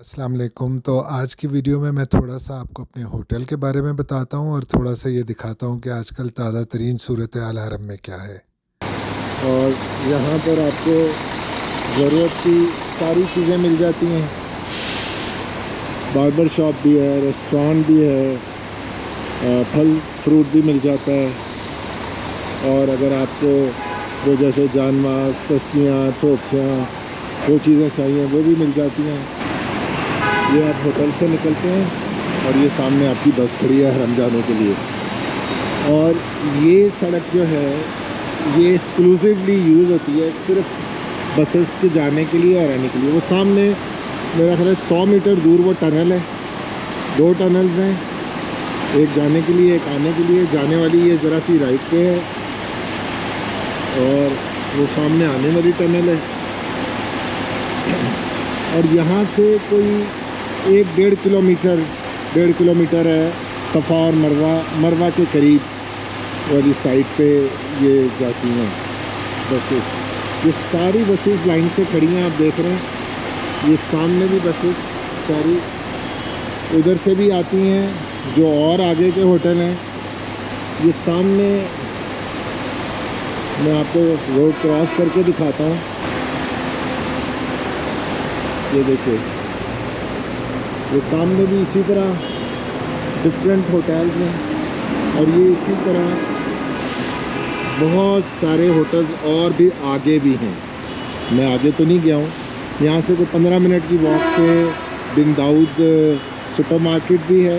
अस्सलाम वालेकुम। तो आज की वीडियो में मैं थोड़ा सा आपको अपने होटल के बारे में बताता हूँ और थोड़ा सा ये दिखाता हूँ कि आजकल ताज़ा तरीन सूरत हाल हरम में क्या है। और यहाँ पर आपको ज़रूरत की सारी चीज़ें मिल जाती हैं। बार्बर शॉप भी है, रेस्टोरेंट भी है, फल फ्रूट भी मिल जाता है। और अगर आपको वो जैसे जानमाज़, तस्मियाँ, थोपियाँ वो चीज़ें चाहिए वो भी मिल जाती हैं। ये आप होटल से निकलते हैं और ये सामने आपकी बस खड़ी है हरम जाने के लिए। और ये सड़क जो है ये एक्सक्लूसिवली यूज़ होती है सिर्फ बसेस के जाने के लिए और आने के लिए। वो सामने मेरा ख्याल है 100 मीटर दूर वो टनल है, 2 टनल्स हैं, एक जाने के लिए एक आने के लिए। जाने वाली ये ज़रा सी राइट पे है और वो सामने आने वाली टनल है। और यहाँ से कोई 1-1.5 किलोमीटर है सफ़ा और मरवा के करीब वाली साइड पे ये जाती हैं बसेस। ये सारी बसेस लाइन से खड़ी हैं, आप देख रहे हैं। ये सामने भी बसेस सारी उधर से भी आती हैं जो और आगे के होटल हैं। ये सामने मैं आपको रोड क्रॉस करके दिखाता हूँ। ये देखिए, ये सामने भी इसी तरह डिफरेंट होटल्स हैं और ये इसी तरह बहुत सारे होटल्स और भी आगे भी हैं। मैं आगे तो नहीं गया हूँ। यहाँ से कोई 15 मिनट की वॉक पे बिन दाऊद सुपरमार्केट भी है।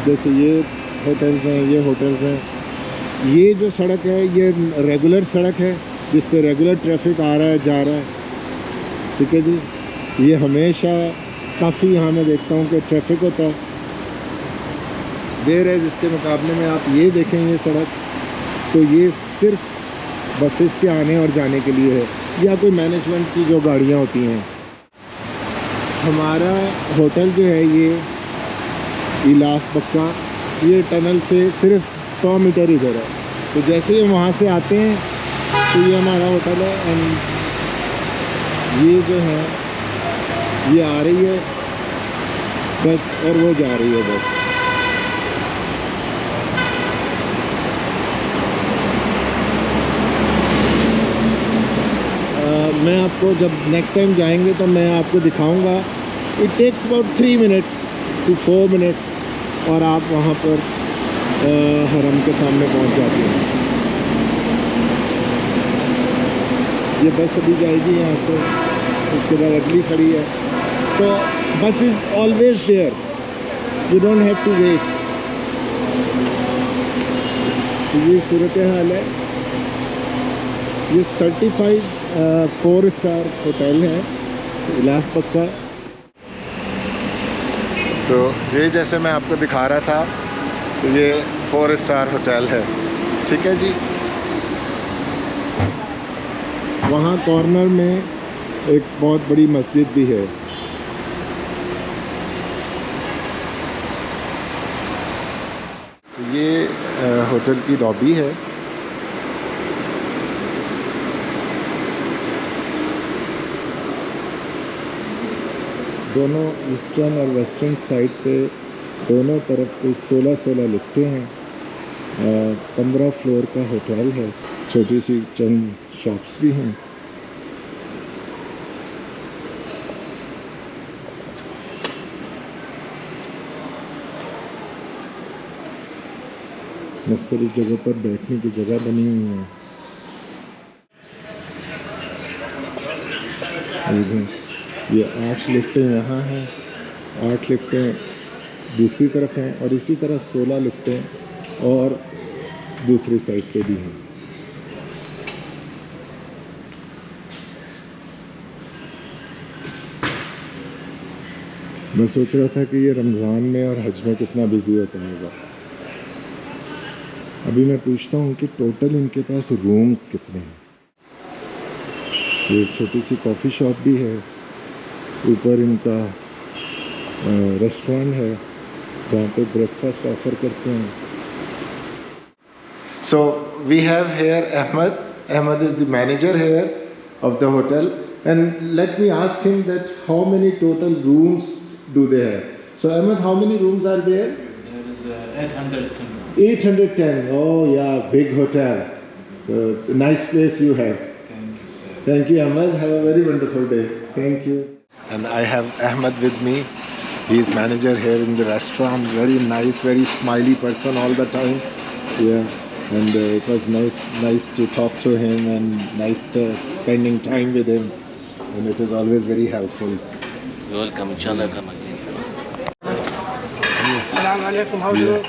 जैसे ये होटल्स हैं, ये होटल्स हैं। ये जो सड़क है ये रेगुलर सड़क है जिस पे रेगुलर ट्रैफिक आ रहा है जा रहा है, ठीक है जी। ये हमेशा काफ़ी यहाँ मैं देखता हूँ कि ट्रैफिक होता है। देर है जिसके मुकाबले में आप ये देखें ये सड़क, तो ये सिर्फ बसेस के आने और जाने के लिए है या कोई मैनेजमेंट की जो गाड़ियाँ होती हैं। हमारा होटल जो है ये इलाफ बक्का, ये टनल से सिर्फ 100 मीटर इधर है। तो जैसे ही वहाँ से आते हैं तो ये हमारा होटल है। एंड ये जो है ये आ रही है बस और वो जा रही है बस। मैं आपको जब नेक्स्ट टाइम जाएंगे तो मैं आपको दिखाऊंगा। It takes about 3 minutes to 4 minutes और आप वहाँ पर हरम के सामने पहुँच जाते हैं। ये बस अभी जाएगी यहाँ से, उसके बाद अगली खड़ी है। तो bus is always there, you don't have to wait. तो ये सूरत हाल है। ये सर्टिफाइड 4 स्टार होटल है इलाफ पक्का। तो ये जैसे मैं आपको दिखा रहा था, तो ये 4 स्टार होटल है, ठीक है जी। वहाँ कॉर्नर में एक बहुत बड़ी मस्जिद भी है। तो ये होटल की लॉबी है। दोनों ईस्टर्न और वेस्टर्न साइड पे दोनों तरफ कोई 16 लिफ्टें हैं। 15 फ्लोर का होटल है। छोटी सी चंद शॉप्स भी हैं। मुख्तलिफ जगह पर बैठने की जगह बनी हुई है। ये 8 लिफ्टें यहाँ हैं, 8 लिफ्टें दूसरी तरफ हैं और इसी तरह 16 लिफ्टें और दूसरी साइड पे भी हैं। मैं सोच रहा था कि ये रमज़ान में और हज में कितना बिजी होता होगा। अभी मैं पूछता हूँ कि टोटल इनके पास रूम्स कितने हैं। ये छोटी सी कॉफ़ी शॉप भी है, ऊपर इनका रेस्टोरेंट है जहाँ पे ब्रेकफास्ट ऑफर करते हैं। So we have here Ahmed. Ahmed is the manager here of the hotel, and let me ask him that how many total rooms do they have. So Ahmed, how many rooms are there? There is 810. 810. Oh yeah, big hotel. So nice place you have. Thank you, sir. Thank you, Ahmed. Have a very wonderful day. Thank you. And I have Ahmed with me. He is manager here in the restaurant. Very nice, very smiley person all the time. Yeah. And it was nice to talk to him and nice to spending time with him. And it is always very helpful. You're welcome. Inshallah, come again. Assalamu alaikum, how are you?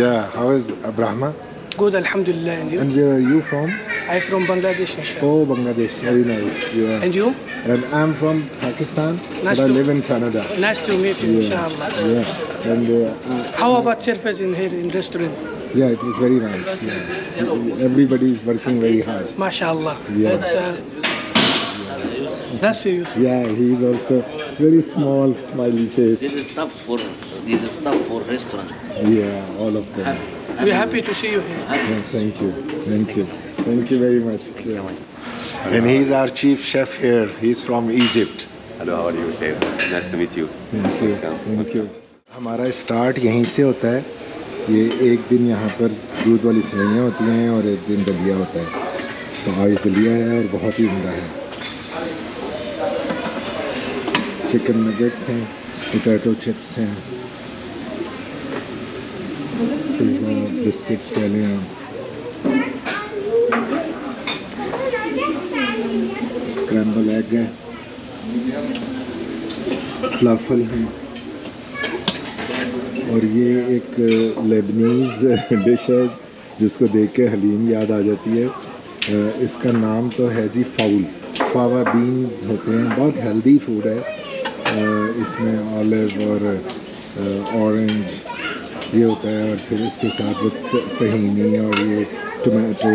Yeah, how is Abrahma? Good, alhamdulillah. And you? And where are you from? I'm from Bangladesh, inshallah. Oh, Bangladesh. Very nice. Yeah. And you? And I'm from Pakistan, Nice but I to- live in Canada. Nice to meet you, Yeah. inshallah. Yeah. And How about service in here in restaurant? yeah, it was very nice. Yeah. Everybody is working very hard. MashaAllah. Yeah. That's you. Yeah, he is also very small, smiley face. This is stuff for restaurant. Yeah, all of them. We're happy to see you here. Yeah, thank you. Thank you. Thank you very much. Yeah. And he's our chief chef here. He's from Egypt. Hello, how are you, Saif? Nice to meet you. Thank you. Thank you. हमारा start यहीं से होता है। ये एक दिन यहाँ पर दूध वाली सेवइयाँ होती हैं और एक दिन दलिया होता है। तो आज दलिया है और बहुत ही उम्दा है। चिकन नगेट्स हैं, पोटैटो चिप्स हैं, पिज़्ज़ा, बिस्किट्स कह लें आप, स्क्रैम्बल एग है, फ्लाफल हैं, और ये एक लेबनीज़ डिश है जिसको देख के हलीम याद आ जाती है। इसका नाम तो है जी फावा बीन्स होते हैं। बहुत हेल्दी फूड है। इसमें ऑलिव और ऑरेंज ये होता है, और फिर इसके साथ वो तहीनी और ये टमाटो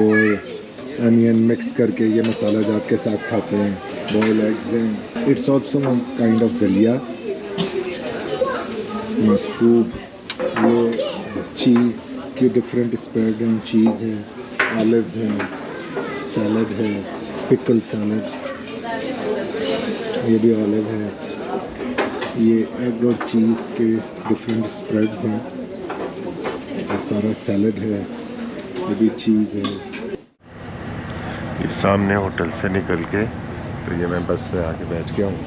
अनियन मिक्स करके ये मसाला जात के साथ खाते हैं। बॉयल एग्स हैं। It's also one kind of दलिया, मशरूब, ये चीज़ के डिफरेंट स्प्रेड हैं, चीज़ है, ऑलिव्स हैं, सैलड है, पिकल सैलड, ये भी ऑलिव है, ये एग और चीज़ के डिफरेंट स्प्रेड्स हैं, और सारा सैलड है, ये भी चीज़ है। ये सामने होटल से निकल के तो ये मैं बस में आके बैठ गया हूँ,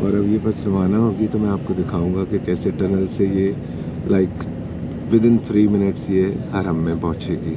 और अब ये बस रवाना होगी तो मैं आपको दिखाऊंगा कि कैसे टनल से ये लाइक विद इन 3 मिनट्स ये हरम में पहुँचेगी।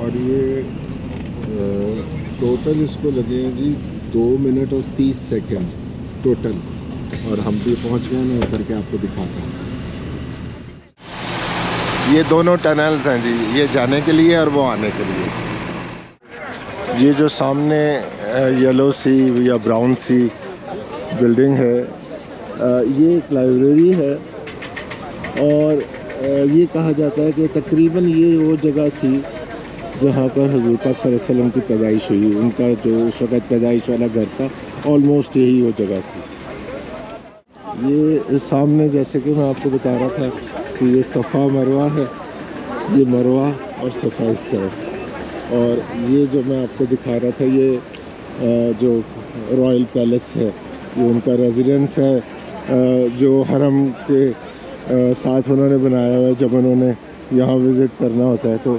और ये टोटल इसको लगे हैं जी 2 मिनट और 30 सेकंड टोटल, और हम भी पहुंच गए। मैं उतर के आपको दिखाता हूँ। ये दोनों टनल्स हैं जी, ये जाने के लिए और वो आने के लिए। ये जो सामने येलो सी या ब्राउन सी बिल्डिंग है, ये एक लाइब्रेरी है, और ये कहा जाता है कि तकरीबन ये वो जगह थी जहाँ पर हज़ूर पाक सल्लल्लाहु अलैहि वसल्लम की पैदाइश हुई। उनका जो उस वक़्त पैदाइश वाला घर था, ऑलमोस्ट यही वो जगह थी। ये सामने जैसे कि मैं आपको बता रहा था कि ये सफ़ा मरवा है, ये मरवा और सफ़ा इस तरफ, और ये जो मैं आपको दिखा रहा था ये जो रॉयल पैलेस है, ये उनका रेजिडेंस है जो हरम के साथ उन्होंने बनाया हुआ है। जब उन्होंने यहाँ विज़िट करना होता है तो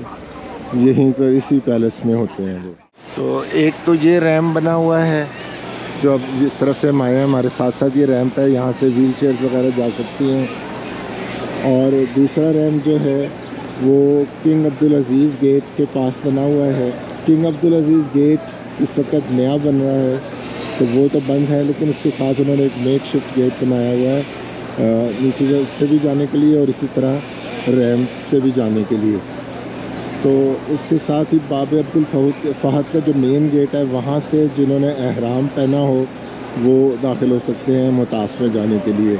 यहीं पर इसी पैलेस में होते हैं वो। तो एक तो ये रैम्प बना हुआ है जो अब जिस तरफ से हम आए हैं, हमारे साथ साथ ये रैम्प है, यहाँ से व्हील चेयर्स वगैरह जा सकती हैं। और दूसरा रैम्प जो है वो किंग अब्दुल अज़ीज़ गेट के पास बना हुआ है। किंग अब्दुल अज़ीज़ गेट इस वक्त नया बन रहा है, तो वो तो बंद है, लेकिन उसके साथ उन्होंने एक मेक शिफ्ट गेट बनाया हुआ है नीचे से भी जाने के लिए और इसी तरह रैम्प से भी जाने के लिए। तो उसके साथ ही बाब अब्दुल फ़हद का जो मेन गेट है वहाँ से जिन्होंने एहराम पहना हो वो दाखिल हो सकते हैं मुताफ़ में जाने के लिए।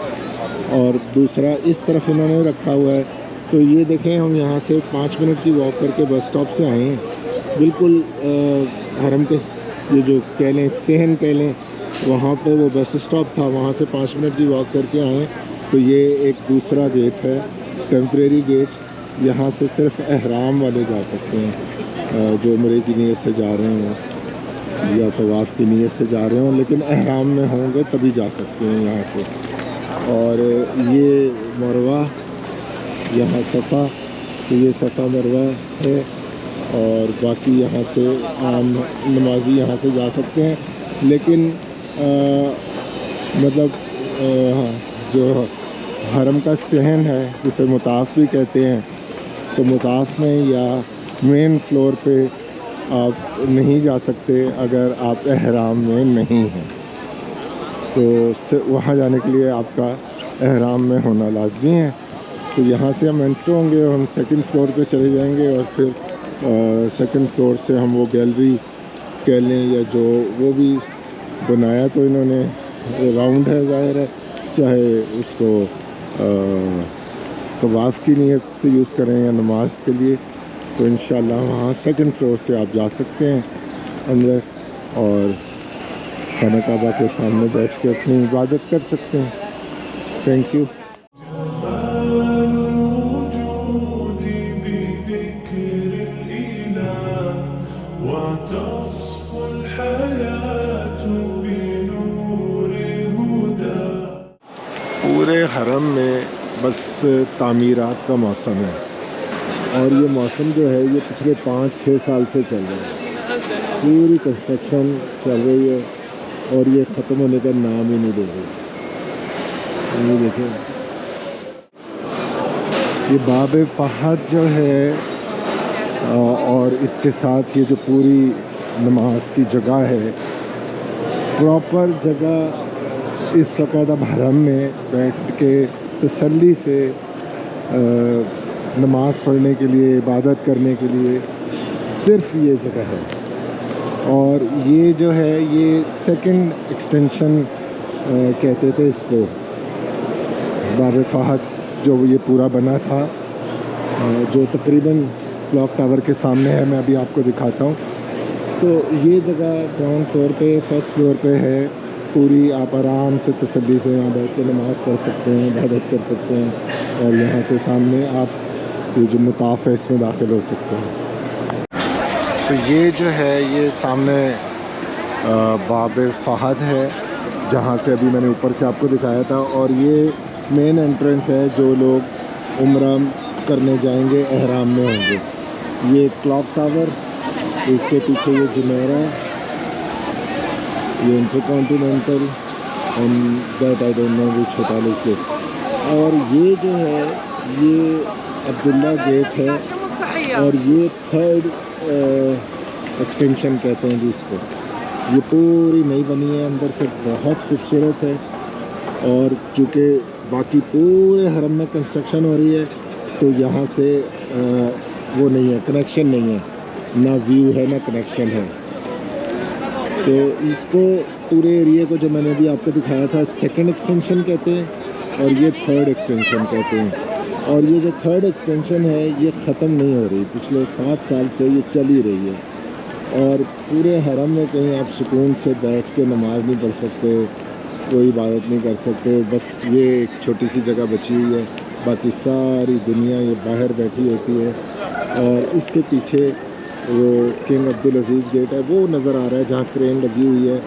और दूसरा इस तरफ इन्होंने रखा हुआ है। तो ये देखें, हम यहाँ से 5 मिनट की वॉक करके बस स्टॉप से आए हैं, बिल्कुल हरम के ये जो कह लें सहन कह लें, वहाँ पे वो बस स्टॉप था, वहाँ से 5 मिनट की वॉक करके आए। तो ये एक दूसरा गेट है, टेम्परेरी गेट। यहाँ से सिर्फ एहराम वाले जा सकते हैं, जो उम्रे की नीयत से जा रहे हों या तवाफ़ की नीयत से जा रहे हों, लेकिन एहराम में होंगे तभी जा सकते हैं यहाँ से। और ये मरवा, यहाँ सफ़ा, तो ये सफ़ा मरवा है। और बाकी यहाँ से आम नमाजी यहाँ से जा सकते हैं, लेकिन मतलब जो हरम का सहन है जिसे मुताफ़ भी कहते हैं, तो मुताफ़ में या मेन फ्लोर पे आप नहीं जा सकते अगर आप एहराम में नहीं हैं। तो वहाँ जाने के लिए आपका एहराम में होना लाजमी है। तो यहाँ से हम एंटर होंगे और हम सेकंड फ्लोर पे चले जाएंगे और फिर सेकंड फ्लोर से हम वो गैलरी कह लें या जो वो भी बनाया तो इन्होंने राउंड है, ज़ाहिर है, चाहे उसको तवाफ़ की नीयत से यूज़ करें या नमाज के लिए, तो इंशाल्लाह वहाँ सेकंड फ्लोर से आप जा सकते हैं अंदर और खाना काबा के सामने बैठ के अपनी इबादत कर सकते हैं। Thank you. पूरे हरम में बस तामीरात का मौसम है और ये मौसम जो है ये पिछले 5-6 साल से चल रहा है। पूरी कंस्ट्रक्शन चल रही है और ये ख़त्म होने का नाम ही नहीं ले रही। ये देखें, ये बाब फ़हद जो है और इसके साथ ये जो पूरी नमाज की जगह है, प्रॉपर जगह इस वक़्त अब हरम में बैठ के तसल्ली से नमाज़ पढ़ने के लिए, इबादत करने के लिए सिर्फ ये जगह है। और ये जो है ये सेकंड एक्सटेंशन कहते थे इसको, बाब फ़हद जो ये पूरा बना था, जो तकरीबन क्लॉक टावर के सामने है। मैं अभी आपको दिखाता हूँ। तो ये जगह ग्राउंड फ्लोर पे, फर्स्ट फ्लोर पे है पूरी। आप आराम से तसल्ली से यहाँ बैठ के नमाज़ पढ़ सकते हैं, इबादत कर सकते हैं और यहाँ से सामने आप ये जो मुताफ़ है इसमें दाखिल हो सकते हैं। तो ये जो है ये सामने बाब फ़हद है, जहाँ से अभी मैंने ऊपर से आपको दिखाया था। और ये मेन एंट्रेंस है, जो लोग उम्रा करने जाएंगे एहराम में होंगे। ये क्लॉक टावर, इसके पीछे ये जुमेरा, ये intercontinental and that I don't know which hotel is this. और ये जो है ये अब्दुल्ला गेट है और ये थर्ड एक्सटेंशन कहते हैं जिसको। ये पूरी नई बनी है, अंदर से बहुत खूबसूरत है। और चूँकि बाकी पूरे हरम में कंस्ट्रक्शन हो रही है तो यहाँ से वो नहीं है, कनेक्शन नहीं है, ना व्यू है ना कनेक्शन है। तो इसको पूरे एरिया को जो मैंने अभी आपको दिखाया था सेकंड एक्सटेंशन कहते हैं और ये थर्ड एक्सटेंशन कहते हैं। और ये जो थर्ड एक्सटेंशन है ये ख़त्म नहीं हो रही, पिछले 7 साल से ये चल ही रही है। और पूरे हरम में कहीं आप सुकून से बैठ के नमाज नहीं पढ़ सकते, कोई इबादत नहीं कर सकते। बस ये एक छोटी सी जगह बची हुई है, बाकी सारी दुनिया ये बाहर बैठी होती है। और इसके पीछे वो किंग अब्दुल अज़ीज़ गेट है, वो नज़र आ रहा है जहाँ क्रेन लगी हुई है,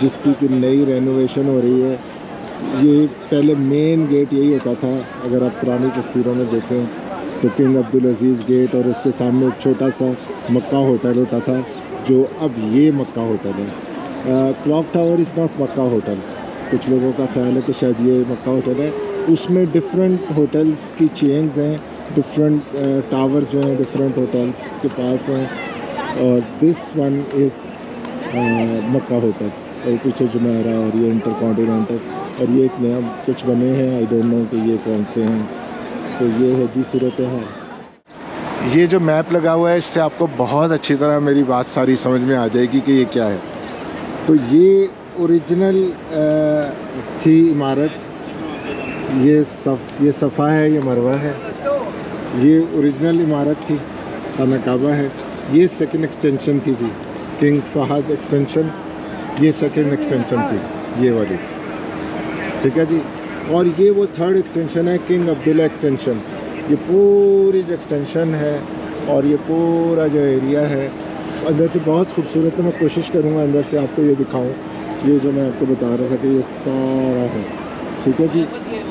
जिसकी कि नई रेनोवेशन हो रही है। ये पहले मेन गेट यही होता था, अगर आप पुरानी तस्वीरों में देखें तो किंग अब्दुल अज़ीज़ गेट और उसके सामने एक छोटा सा मक्का होटल होता था, जो अब ये मक्का होटल है। Clock tower is not Mecca hotel. कुछ लोगों का ख्याल है कि शायद ये मक्का होटल है। उसमें डिफरेंट होटल्स की चेन्स हैं, डिफरेंट टावर जो हैं डिफरेंट होटल्स के पास हैं। और this one is Mecca hotel. और पीछे जुमेरा और ये इंटरकॉन्टिनेंटल, और ये एक नया कुछ बने हैं, आई डोंट नो कि ये कौन से हैं। तो ये है जी सूरत हाल। ये जो मैप लगा हुआ है इससे आपको बहुत अच्छी तरह मेरी बात सारी समझ में आ जाएगी कि ये क्या है। तो ये ओरिजिनल थी इमारत, ये सफ़ा है, ये मरवा है, ये ओरिजिनल इमारत थी, खाना काबा है। ये सेकंड एक्सटेंशन थी जी, किंग फहद एक्सटेंशन, ये सेकंड एक्सटेंशन थी ये वाली, ठीक है जी। और ये वो थर्ड एक्सटेंशन है, किंग अब्दुल्ला एक्सटेंशन। ये पूरी जो एक्सटेंशन है और ये पूरा जो एरिया है अंदर से बहुत खूबसूरत है। मैं कोशिश करूँगा अंदर से आपको ये दिखाऊँ, ये जो मैं आपको बता रहा था कि ये सारा है, ठीक है जी।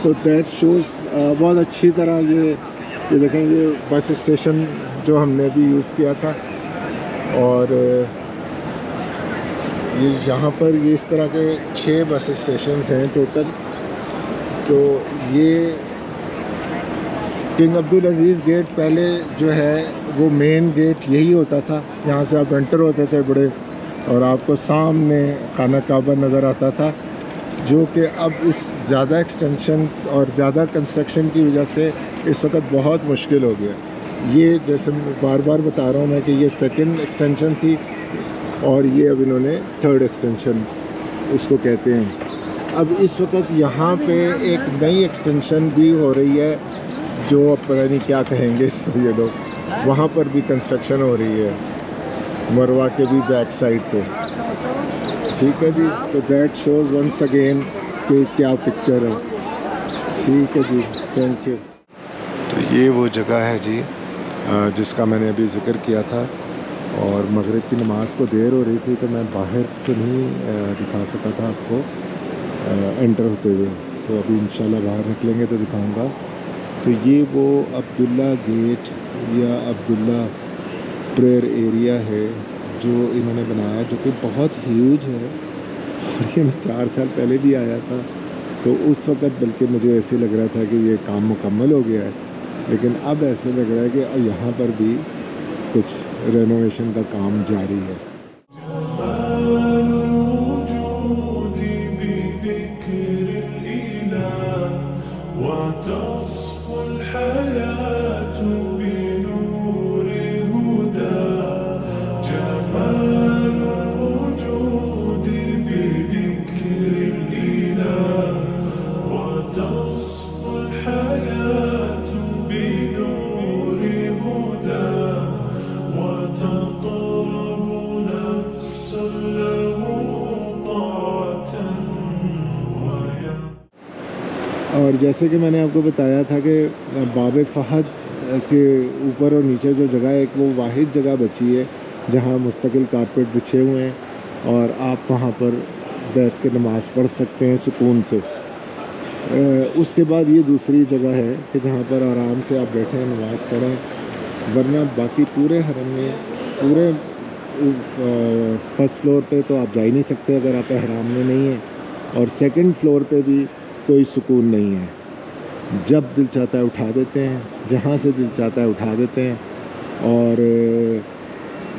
तो दैट शोज़ बहुत अच्छी तरह ये देखें, ये बस स्टेशन जो हमने भी यूज़ किया था। और ये यहाँ पर ये इस तरह के 6 बस स्टेशन हैं टोटल। तो ये किंग अब्दुल अज़ीज़ गेट पहले जो है वो मेन गेट यही होता था, यहाँ से आप एंटर होते थे बड़े, और आपको सामने खाना काबा नज़र आता था, जो कि अब इस ज़्यादा एक्सटेंशन और ज़्यादा कंस्ट्रक्शन की वजह से इस वक्त बहुत मुश्किल हो गया। ये जैसे बार बार बता रहा हूँ मैं कि ये सेकंड एक्सटेंशन थी और ये अब इन्होंने थर्ड एक्सटेंशन उसको कहते हैं। अब इस वक्त यहाँ पे एक नई एक्सटेंशन भी हो रही है, जो अब पता नहीं क्या कहेंगे इसको ये लोग, वहाँ पर भी कंस्ट्रक्शन हो रही है मरवा के भी बैक साइड पे, ठीक है जी। तो दैट शोज़ वंस अगेन कि क्या पिक्चर है, ठीक है जी, थैंक यू। तो ये वो जगह है जी जिसका मैंने अभी ज़िक्र किया था, और मगरिब की नमाज़ को देर हो रही थी तो मैं बाहर से नहीं दिखा सका था आपको एंटर होते हुए, तो अभी इंशाल्लाह बाहर निकलेंगे तो दिखाऊंगा। तो ये वो अब्दुल्ला गेट या अब्दुल्ला प्रेयर एरिया है जो इन्होंने बनाया, जो कि बहुत ह्यूज है। और ये मैं 4 साल पहले भी आया था तो उस वक़्त बल्कि मुझे ऐसे लग रहा था कि ये काम मुकम्मल हो गया है, लेकिन अब ऐसे लग रहा है कि अब यहाँ पर भी कुछ रेनोवेशन का काम जारी है। और जैसे कि मैंने आपको बताया था कि बाब फहद के ऊपर और नीचे जो जगह है, एक वो वाहिद जगह बची है जहाँ मुस्तकिल कारपेट बिछे हुए हैं और आप वहाँ पर बैठ के नमाज़ पढ़ सकते हैं सुकून से। उसके बाद ये दूसरी जगह है कि जहाँ पर आराम से आप बैठें नमाज़ पढ़ें, वरना बाकी पूरे हरम में पूरे फर्स्ट फ्लोर पे तो आप जा ही नहीं सकते अगर आप एहराम में नहीं हैं, और सेकंड फ्लोर पे भी कोई सुकून नहीं है। जब दिल चाहता है उठा देते हैं, जहाँ से दिल चाहता है उठा देते हैं, और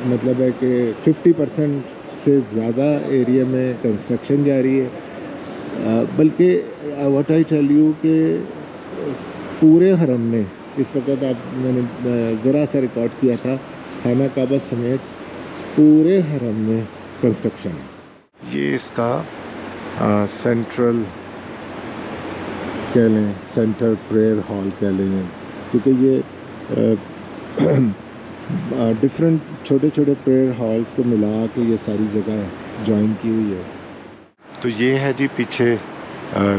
मतलब है कि 50% से ज़्यादा एरिया में कंस्ट्रक्शन जारी है। बल्कि व्हाट आई टेल यू कि पूरे हरम में इस वक्त मैंने ज़रा सा रिकॉर्ड किया था, खाना काबा समेत पूरे हरम में कंस्ट्रक्शन है। ये इसका सेंट्रल कह लें, सेंटर प्रेयर हॉल कह लें, क्योंकि ये डिफरेंट छोटे छोटे प्रेयर हॉल्स को मिला के ये सारी जगह ज्वाइन की हुई है। तो ये है जी पीछे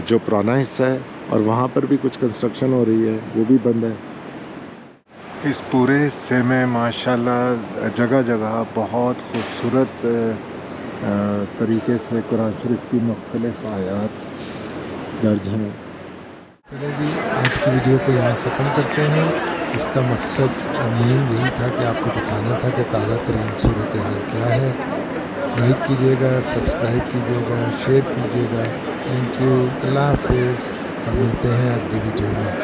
जो पुराना हिस्सा है, और वहाँ पर भी कुछ कंस्ट्रक्शन हो रही है, वो भी बंद है। इस पूरे हिस्से में माशाल्लाह जगह जगह बहुत खूबसूरत तरीके से कुरान शरीफ की मुख्तलिफ आयात दर्ज हैं। चलिए जी, आज की वीडियो को यहाँ ख़त्म करते हैं। इसका मकसद मेन यही था कि आपको दिखाना था कि ताज़ा तरीन सूरत हाल क्या है। लाइक कीजिएगा, सब्सक्राइब कीजिएगा, शेयर कीजिएगा। थैंक यू, अल्लाह हाफिज़, और मिलते हैं अगली वीडियो में।